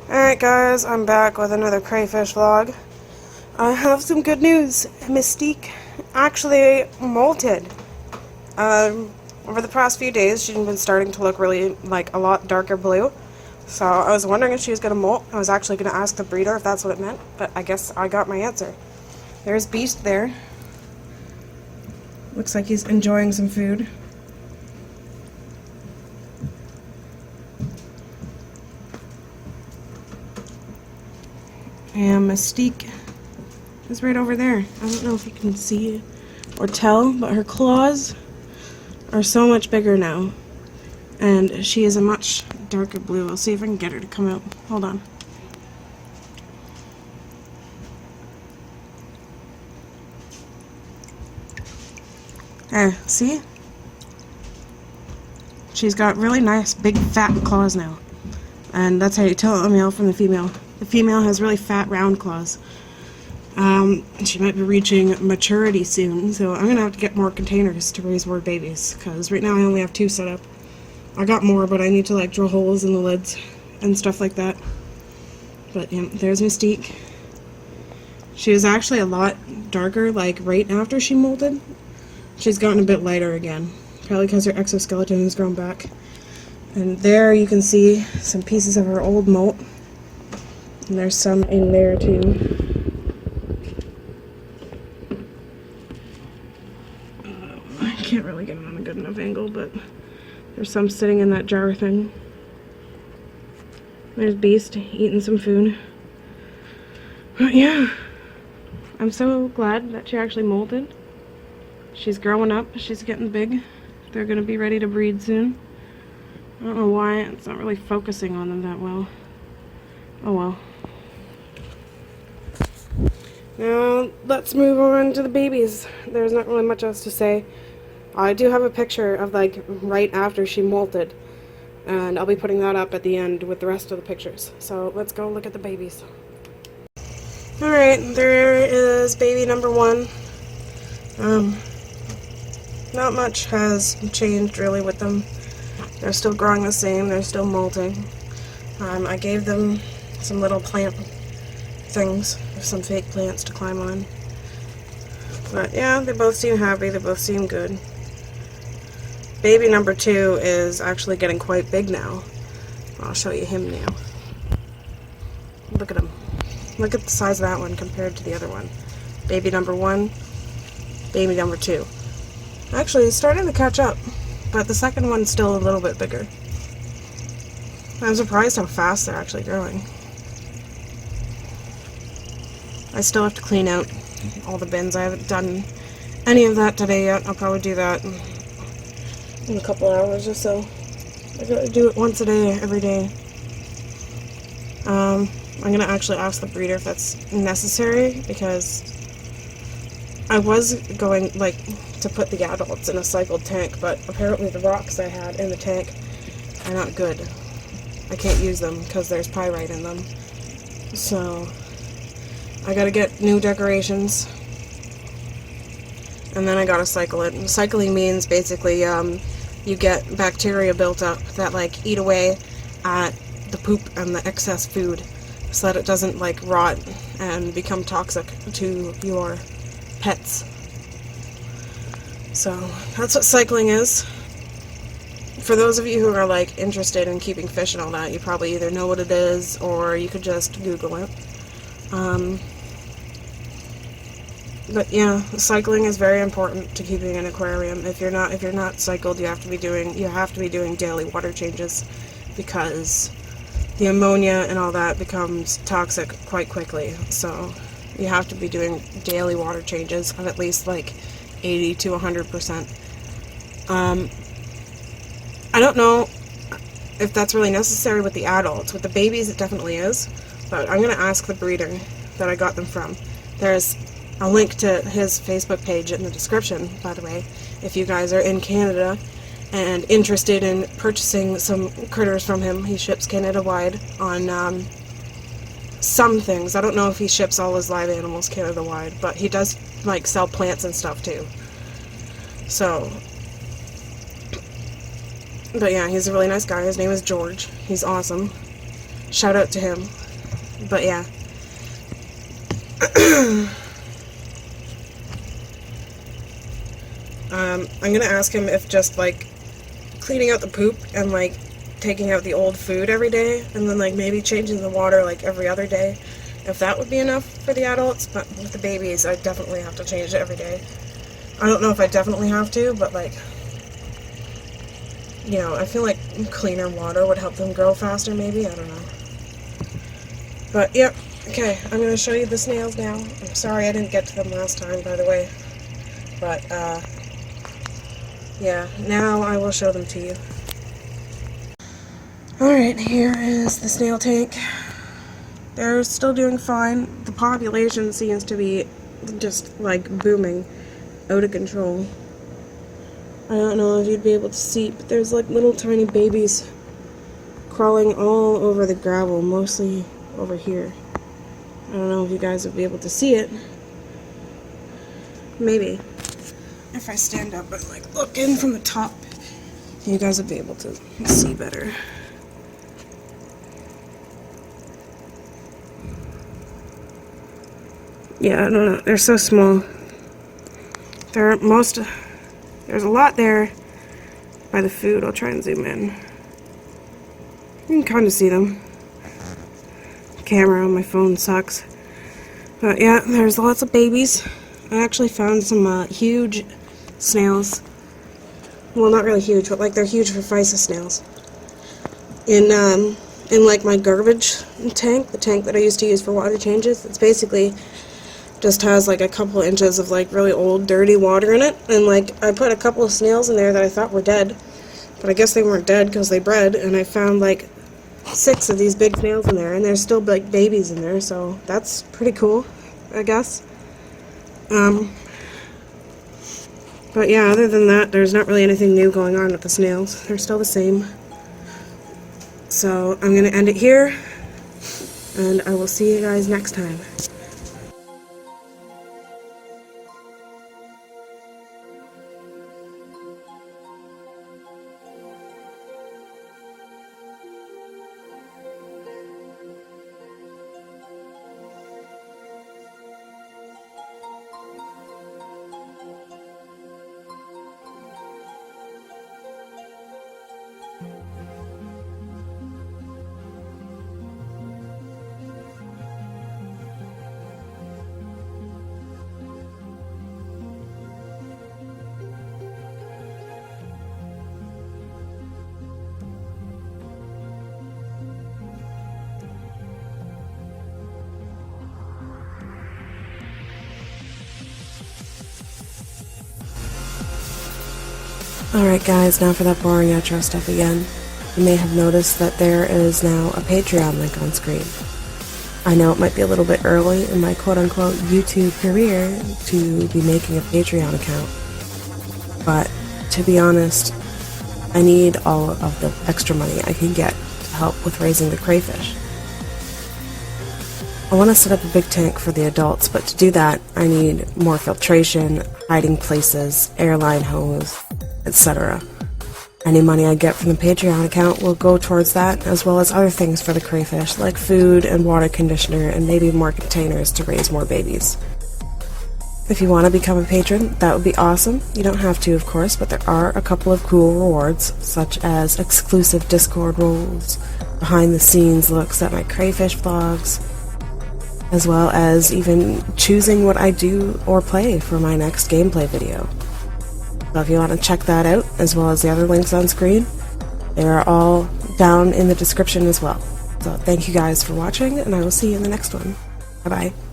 Alright guys, I'm back with another crayfish vlog. I have some good news. Mystique actually molted. Over the past few days she's been starting to look really like a lot darker blue. So I was wondering if she was going to molt. I was actually going to ask the breeder if that's what it meant, but I guess I got my answer. There's Beast there. Looks like he's enjoying some food. And Mystique is right over there. I don't know if you can see or tell, but her claws are so much bigger now. And she is a much darker blue. I'll see if I can get her to come out. Hold on. There, see? She's got really nice big fat claws now. And that's how you tell a male from the female. The female has really fat round claws. She might be reaching maturity soon, so I'm going to have to get more containers to raise more babies, because right now I only have 2 set up. I got more, but I need to like drill holes in the lids and stuff like that. But yeah, there's Mystique. She was actually a lot darker like right after she molted. She's gotten a bit lighter again, probably because her exoskeleton has grown back. And there you can see some pieces of her old molt. And there's some in there too. I can't really get it on a good enough angle, but there's some sitting in that jar thing. There's Beast eating some food. But yeah, I'm so glad that she actually molted. She's growing up, she's getting big. They're gonna be ready to breed soon. I don't know why it's not really focusing on them that well. Oh well. Now let's move on to the babies. There's not really much else to say. I do have a picture of like right after she molted, and I'll be putting that up at the end with the rest of the pictures. So let's go look at the babies. Alright, there is baby number 1. Not much has changed really with them. They're still growing the same, they're still molting. I gave them some little plant things, some fake plants to climb on. But yeah, they both seem happy, they both seem good. Baby number 2 is actually getting quite big now. I'll show you him now. Look at him. Look at the size of that one compared to the other one. Baby number 1, baby number 2. Actually, he's starting to catch up, but the second one's still a little bit bigger. I'm surprised how fast they're actually growing. I still have to clean out all the bins. I haven't done any of that today yet. I'll probably do that in a couple hours or so. I gotta do it once a day, every day. I'm gonna actually ask the breeder if that's necessary, because I was going like to put the adults in a cycled tank, but apparently the rocks I had in the tank are not good. I can't use them because there's pyrite in them. So I gotta get new decorations, and then I gotta cycle it. And cycling means basically you get bacteria built up that like eat away at the poop and the excess food, so that it doesn't like rot and become toxic to your pets. So that's what cycling is. For those of you who are like interested in keeping fish and all that, you probably either know what it is or you could just Google it. But yeah, cycling is very important to keeping an aquarium. If you're not cycled, you have to be doing daily water changes, because the ammonia and all that becomes toxic quite quickly. So you have to be doing daily water changes of at least like 80 to 100%. I don't know if that's really necessary with the adults. With the babies it definitely is, but I'm going to ask the breeder that I got them from. There's a link to his Facebook page in the description, by the way, if you guys are in Canada and interested in purchasing some critters from him. He ships Canada-wide on some things. I don't know if he ships all his live animals Canada-wide, but he does like sell plants and stuff too. So, but yeah, he's a really nice guy. His name is George. He's awesome. shout out to him. But yeah. I'm gonna ask him if just like cleaning out the poop and like taking out the old food every day, and then like maybe changing the water like every other day, if that would be enough for the adults. But with the babies, I definitely have to change it every day. I don't know if I definitely have to, but like, you know, I feel like cleaner water would help them grow faster maybe, I don't know. But yep, okay, I'm gonna show you the snails now. I'm sorry I didn't get to them last time, by the way. But yeah, now I will show them to you. Alright, here is the snail tank. They're still doing fine. The population seems to be just like booming, out of control. I don't know if you'd be able to see, but there's like little tiny babies crawling all over the gravel, mostly over here. I don't know if you guys would be able to see it. Maybe. If I stand up and like look in from the top, you guys would be able to see better. Yeah, I don't know. They're so small. There's a lot there by the food. I'll try and zoom in. You can kind of see them. The camera on my phone sucks. But yeah, there's lots of babies. I actually found some huge snails. Well, not really huge, but like they're huge for Physa snails. In like my garbage tank, the tank that I used to use for water changes. It's basically just has like a couple inches of like really old dirty water in it, and like I put a couple of snails in there that I thought were dead, but I guess they weren't dead because they bred, and I found like 6 of these big snails in there, and there's still like babies in there, so that's pretty cool, I guess. But yeah, other than that, there's not really anything new going on with the snails. They're still the same. So I'm gonna end it here, and I will see you guys next time. Alright guys, now for that boring outro stuff again. You may have noticed that there is now a Patreon link on screen. I know it might be a little bit early in my quote-unquote YouTube career to be making a Patreon account, but to be honest, I need all of the extra money I can get to help with raising the crayfish. I want to set up a big tank for the adults, but to do that I need more filtration, hiding places, airline hose, etc. Any money I get from the Patreon account will go towards that, as well as other things for the crayfish, like food and water conditioner, and maybe more containers to raise more babies. If you want to become a patron, that would be awesome. You don't have to, of course, but there are a couple of cool rewards, such as exclusive Discord roles, behind-the-scenes looks at my crayfish vlogs, as well as even choosing what I do or play for my next gameplay video. So if you want to check that out, as well as the other links on screen, they are all down in the description as well. So thank you guys for watching, and I will see you in the next one. Bye-bye.